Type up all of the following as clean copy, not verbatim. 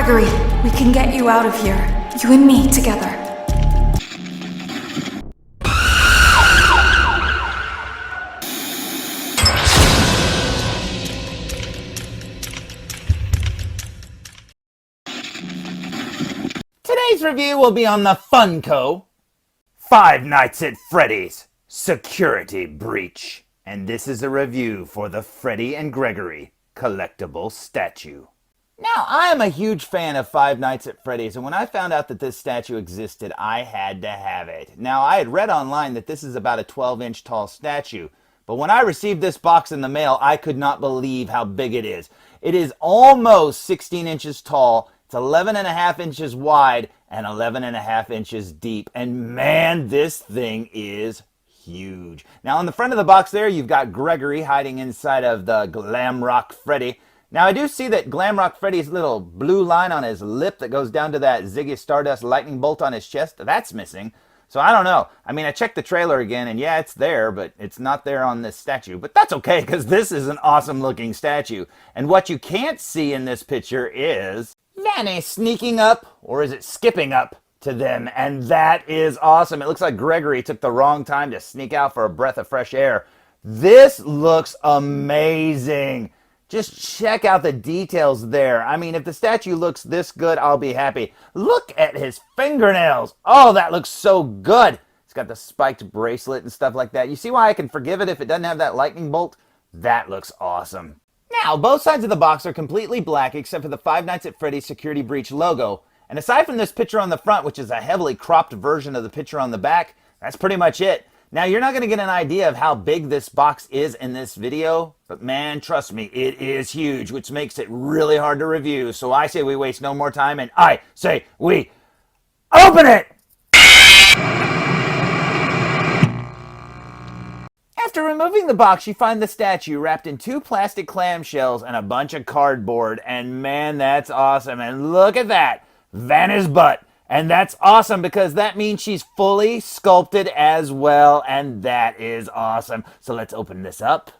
Gregory, we can get you out of here. You and me together. Today's review will be on the Funko Five Nights at Freddy's Security Breach. And this is a review for the Freddy and Gregory collectible statue. Now, I am a huge fan of Five Nights at Freddy's, and when I found out that this statue existed, I had to have it. Now, I had read online that this is about a 12-inch tall statue, but when I received this box in the mail, I could not believe how big it is. It is almost 16 inches tall, it's 11.5 inches wide, and 11.5 inches deep, and man, this thing is huge. Now, on the front of the box there, you've got Gregory hiding inside of the Glam Rock Freddy. Now, I do see that Glam Rock Freddy's little blue line on his lip that goes down to that Ziggy Stardust lightning bolt on his chest, that's missing. So I don't know. I mean, I checked the trailer again, and yeah, it's there, but it's not there on this statue. But that's okay, because this is an awesome-looking statue. And what you can't see in this picture is Vanny sneaking up, or is it skipping up, to them, and that is awesome. It looks like Gregory took the wrong time to sneak out for a breath of fresh air. This looks amazing. Just check out the details there. I mean, if the statue looks this good, I'll be happy. Look at his fingernails. Oh, that looks so good. It's got the spiked bracelet and stuff like that. You see why I can forgive it if it doesn't have that lightning bolt? That looks awesome. Now, both sides of the box are completely black except for the Five Nights at Freddy's Security Breach logo. And aside from this picture on the front, which is a heavily cropped version of the picture on the back, that's pretty much it. Now, you're not going to get an idea of how big this box is in this video, but man, trust me, it is huge, which makes it really hard to review. So I say we waste no more time, and I say we open it! After removing the box, you find the statue wrapped in 2 plastic clamshells and a bunch of cardboard, and man, that's awesome. And look at that, Vanessa's butt. And that's awesome because that means she's fully sculpted as well, and that is awesome. So let's open this up.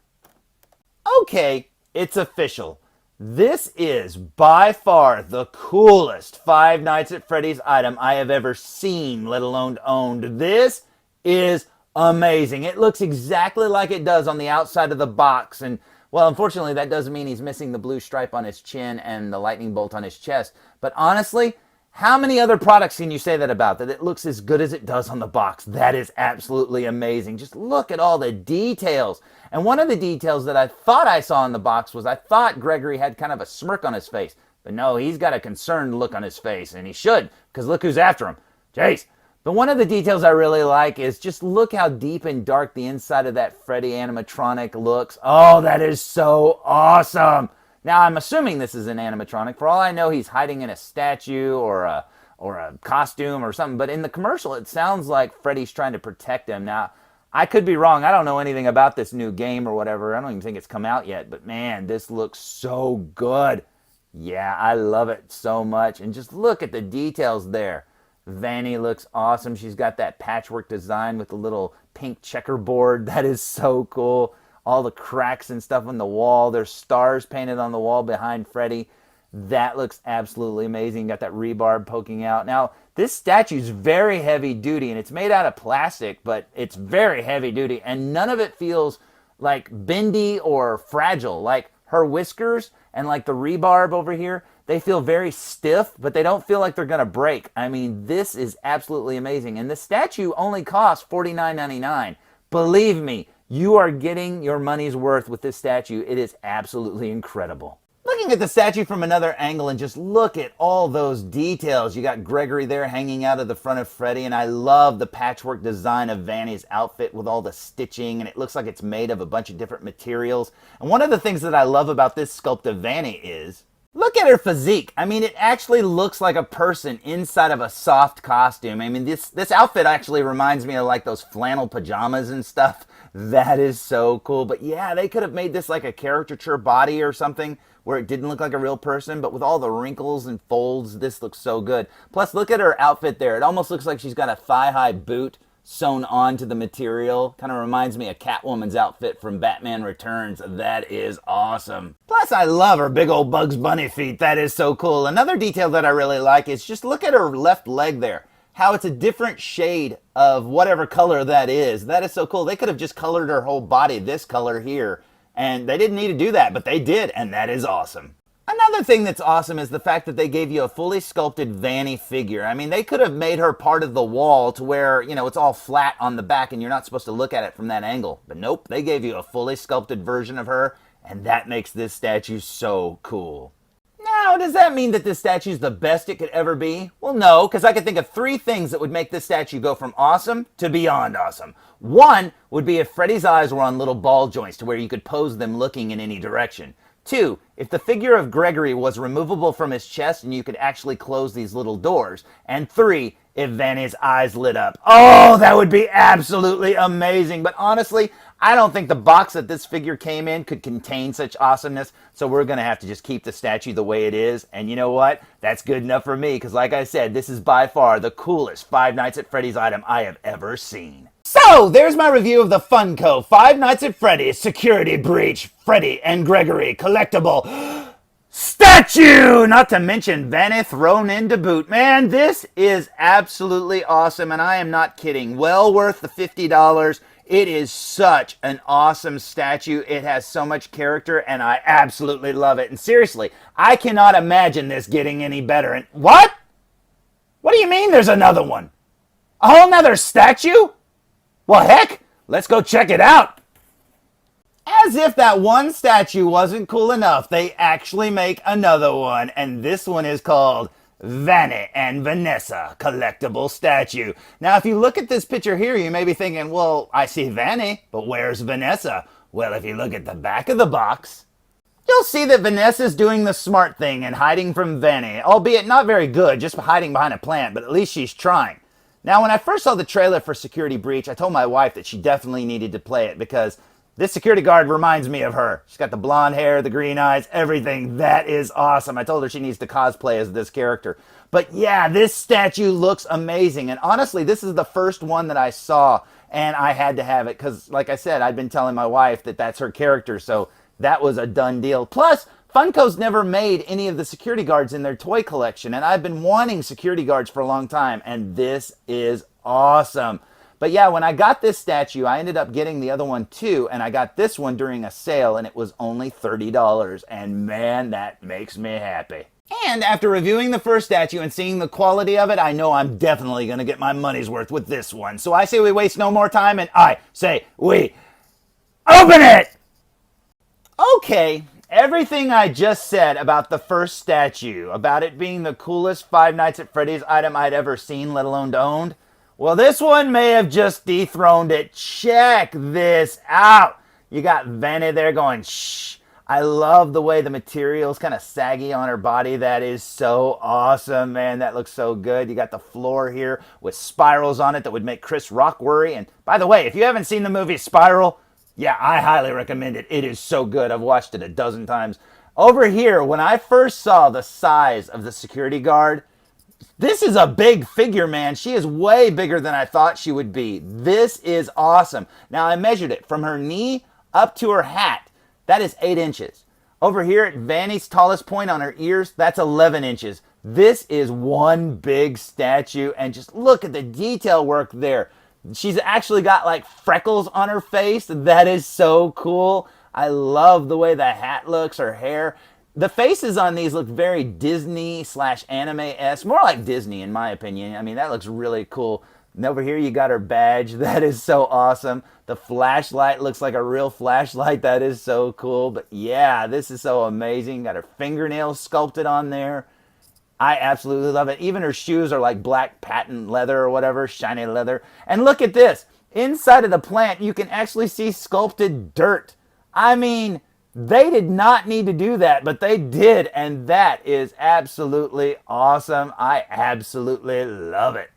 Okay, it's official. This is by far the coolest Five Nights at Freddy's item I have ever seen, let alone owned. This is amazing. It looks exactly like it does on the outside of the box, and well, unfortunately, that doesn't mean he's missing the blue stripe on his chin and the lightning bolt on his chest. But honestly, how many other products can you say that about? That it looks as good as it does on the box? That is absolutely amazing. Just look at all the details. And one of the details that I thought I saw in the box was I thought Gregory had kind of a smirk on his face. But no, he's got a concerned look on his face, and he should, because look who's after him. Jeez. But one of the details I really like is just look how deep and dark the inside of that Freddy animatronic looks. Oh, that is so awesome. Now, I'm assuming this is an animatronic. For all I know, he's hiding in a statue or a costume or something. But in the commercial, it sounds like Freddy's trying to protect him. Now, I could be wrong. I don't know anything about this new game or whatever. I don't even think it's come out yet. But man, this looks so good. Yeah, I love it so much. And just look at the details there. Vanny looks awesome. She's got that patchwork design with the little pink checkerboard. That is so cool. All the cracks and stuff on the wall. There's stars painted on the wall behind Freddy. That looks absolutely amazing. Got that rebarb poking out. Now, this statue's very heavy duty, and it's made out of plastic, but it's very heavy duty, and none of it feels like bendy or fragile. Like her whiskers and like the rebarb over here, they feel very stiff, but they don't feel like they're going to break. I mean, this is absolutely amazing. And the statue only costs $49.99. Believe me, you are getting your money's worth with this statue. It is absolutely incredible. Looking at the statue from another angle and just look at all those details. You got Gregory there hanging out of the front of Freddy, and I love the patchwork design of Vanny's outfit with all the stitching, and it looks like it's made of a bunch of different materials. And one of the things that I love about this sculpt of Vanny is, look at her physique. I mean, it actually looks like a person inside of a soft costume. I mean, this outfit actually reminds me of like those flannel pajamas and stuff. That is so cool. But yeah, they could have made this like a caricature body or something where it didn't look like a real person, but with all the wrinkles and folds, this looks so good. Plus, look at her outfit there. It almost looks like she's got a thigh-high boot sewn onto the material. Kind of reminds me of Catwoman's outfit from Batman Returns. That is awesome. Plus, I love her big old Bugs Bunny feet. That is so cool. Another detail that I really like is just look at her left leg there. How it's a different shade of whatever color that is. That is so cool. They could have just colored her whole body this color here, and they didn't need to do that, but they did, and that is awesome. Another thing that's awesome is the fact that they gave you a fully sculpted Vanny figure. I mean, they could have made her part of the wall to where, you know, it's all flat on the back and you're not supposed to look at it from that angle. But nope, they gave you a fully sculpted version of her, and that makes this statue so cool. Now, does that mean that this statue is the best it could ever be? Well, no, because I could think of 3 things that would make this statue go from awesome to beyond awesome. One would be if Freddy's eyes were on little ball joints to where you could pose them looking in any direction. 2, if the figure of Gregory was removable from his chest and you could actually close these little doors. And 3, if Vanny's eyes lit up. Oh, that would be absolutely amazing. But honestly, I don't think the box that this figure came in could contain such awesomeness. So we're going to have to just keep the statue the way it is. And you know what? That's good enough for me. Because like I said, this is by far the coolest Five Nights at Freddy's item I have ever seen. So, there's my review of the Funko Five Nights at Freddy's Security Breach Freddy and Gregory collectible statue! Not to mention Vanny thrown in to boot. Man, this is absolutely awesome, and I am not kidding. Well worth the $50. It is such an awesome statue. It has so much character, and I absolutely love it. And seriously, I cannot imagine this getting any better. And what? What do you mean there's another one? A whole nother statue? Well, heck, let's go check it out. As if that one statue wasn't cool enough, they actually make another one, and this one is called Vanny and Vanessa collectible statue. Now, if you look at this picture here, you may be thinking, well, I see Vanny, but where's Vanessa? Well, if you look at the back of the box, you'll see that Vanessa's doing the smart thing and hiding from Vanny, albeit not very good, just hiding behind a plant, but at least she's trying. Now, when I first saw the trailer for Security Breach, I told my wife that she definitely needed to play it because this security guard reminds me of her. She's got the blonde hair, the green eyes, everything. That is awesome. I told her she needs to cosplay as this character. But yeah, this statue looks amazing. And honestly, this is the first one that I saw, and I had to have it because, like I said, I'd been telling my wife that that's her character, so that was a done deal. Plus, Funko's never made any of the security guards in their toy collection, and I've been wanting security guards for a long time, and this is awesome. But yeah, when I got this statue, I ended up getting the other one too, and I got this one during a sale, and it was only $30, and man, that makes me happy. And after reviewing the first statue and seeing the quality of it, I know I'm definitely going to get my money's worth with this one. So I say we waste no more time, and I say we open it! Okay. Everything I just said about the first statue, about it being the coolest Five Nights at Freddy's item I'd ever seen, let alone owned, well, this one may have just dethroned it. Check this out. You got Vanny there going, shh. I love the way the material's kind of saggy on her body. That is so awesome, man. That looks so good. You got the floor here with spirals on it that would make Chris Rock worry. And by the way, if you haven't seen the movie Spiral, yeah, I highly recommend it. It is so good. I've watched it a dozen times. Over here, when I first saw the size of the security guard, this is a big figure, man. She is way bigger than I thought she would be. This is awesome. Now, I measured it from her knee up to her hat. That is 8 inches. Over here at Vanny's tallest point on her ears, that's 11 inches. This is one big statue, and just look at the detail work there. She's actually got like freckles on her face. That is so cool. I love the way the hat looks, her hair. The faces on these look very Disney/anime-esque. More like Disney in my opinion. I mean, that looks really cool. And over here you got her badge. That is so awesome. The flashlight looks like a real flashlight. That is so cool. But yeah, this is so amazing. Got her fingernails sculpted on there. I absolutely love it. Even her shoes are like black patent leather or whatever, shiny leather. And look at this. Inside of the plant, you can actually see sculpted dirt. I mean, they did not need to do that, but they did. And that is absolutely awesome. I absolutely love it.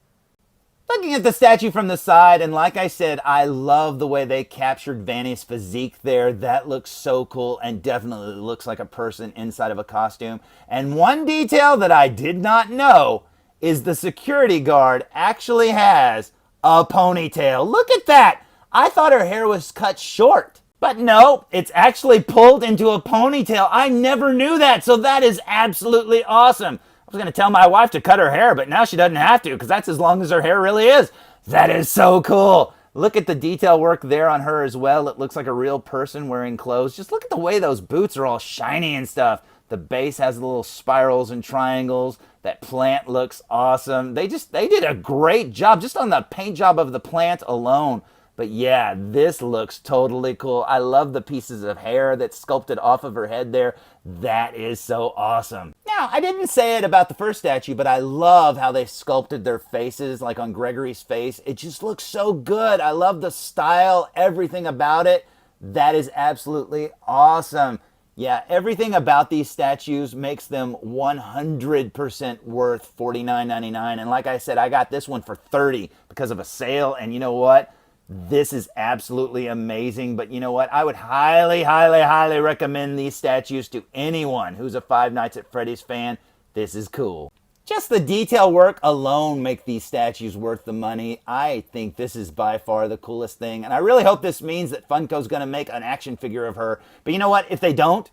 Looking at the statue from the side, and like I said, I love the way they captured Vanny's physique there. That looks so cool and definitely looks like a person inside of a costume. And one detail that I did not know is the security guard actually has a ponytail. Look at that. I thought her hair was cut short. But no, it's actually pulled into a ponytail. I never knew that, so that is absolutely awesome. I was going to tell my wife to cut her hair, but now she doesn't have to because that's as long as her hair really is. That is so cool. Look at the detail work there on her as well. It looks like a real person wearing clothes. Just look at the way those boots are all shiny and stuff. The base has the little spirals and triangles. That plant looks awesome. They did a great job just on the paint job of the plant alone. But yeah, this looks totally cool. I love the pieces of hair that's sculpted off of her head there. That is so awesome. Now, I didn't say it about the first statue, but I love how they sculpted their faces, like on Gregory's face. It just looks so good. I love the style, everything about it. That is absolutely awesome. Yeah, everything about these statues makes them 100% worth $49.99. And like I said, I got this one for $30 because of a sale. And you know what? This is absolutely amazing, but you know what? I would highly, highly, highly recommend these statues to anyone who's a Five Nights at Freddy's fan. This is cool. Just the detail work alone make these statues worth the money. I think this is by far the coolest thing, and I really hope this means that Funko's going to make an action figure of her. But you know what? If they don't,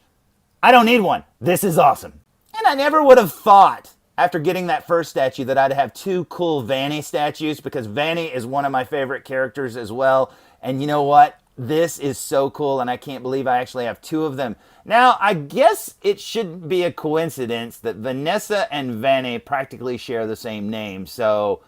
I don't need one. This is awesome. And I never would have thought after getting that first statue that I'd have two cool Vanny statues, because Vanny is one of my favorite characters as well. And you know what? This is so cool, and I can't believe I actually have two of them. Now, I guess it shouldn't be a coincidence that Vanessa and Vanny practically share the same name. So,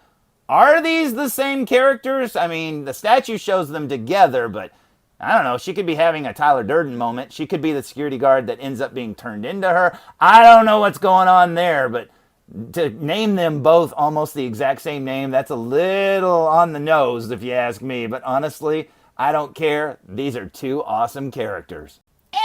are these the same characters? I mean, the statue shows them together, but I don't know. She could be having a Tyler Durden moment. She could be the security guard that ends up being turned into her. I don't know what's going on there, but to name them both almost the exact same name, that's a little on the nose if you ask me. But honestly, I don't care. These are two awesome characters.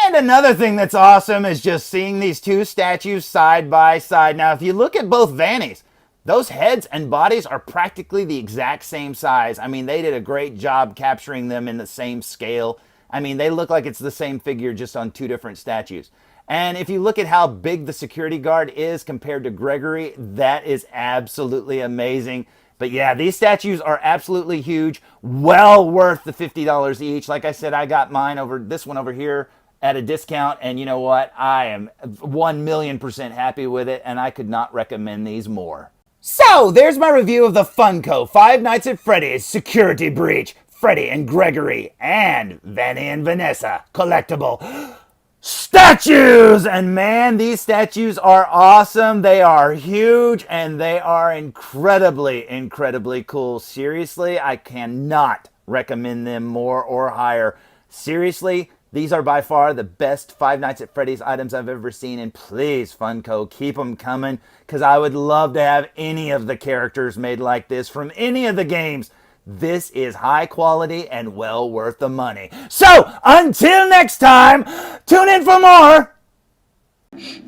And another thing that's awesome is just seeing these two statues side by side. Now, if you look at both Vannies, those heads and bodies are practically the exact same size. I mean, they did a great job capturing them in the same scale. I mean, they look like it's the same figure just on two different statues. And if you look at how big the security guard is compared to Gregory, that is absolutely amazing. But yeah, these statues are absolutely huge. Well worth the $50 each. Like I said, I got mine this one over here at a discount. And you know what? I am 1,000,000% happy with it. And I could not recommend these more. So there's my review of the Funko Five Nights at Freddy's Security Breach. Freddy and Gregory and Vanny and Vanessa collectible statues. And man, these statues are awesome. They are huge and they are incredibly, incredibly cool. Seriously, I cannot recommend them more or higher. Seriously, these are by far the best Five Nights at Freddy's items I've ever seen. And please, Funko, keep them coming, because I would love to have any of the characters made like this from any of the games. This is high quality and well worth the money. So, until next time, tune in for more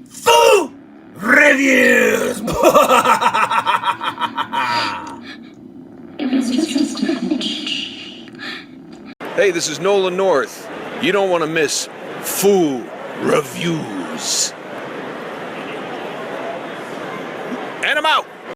food reviews. Hey, this is Nolan North. You don't want to miss food reviews.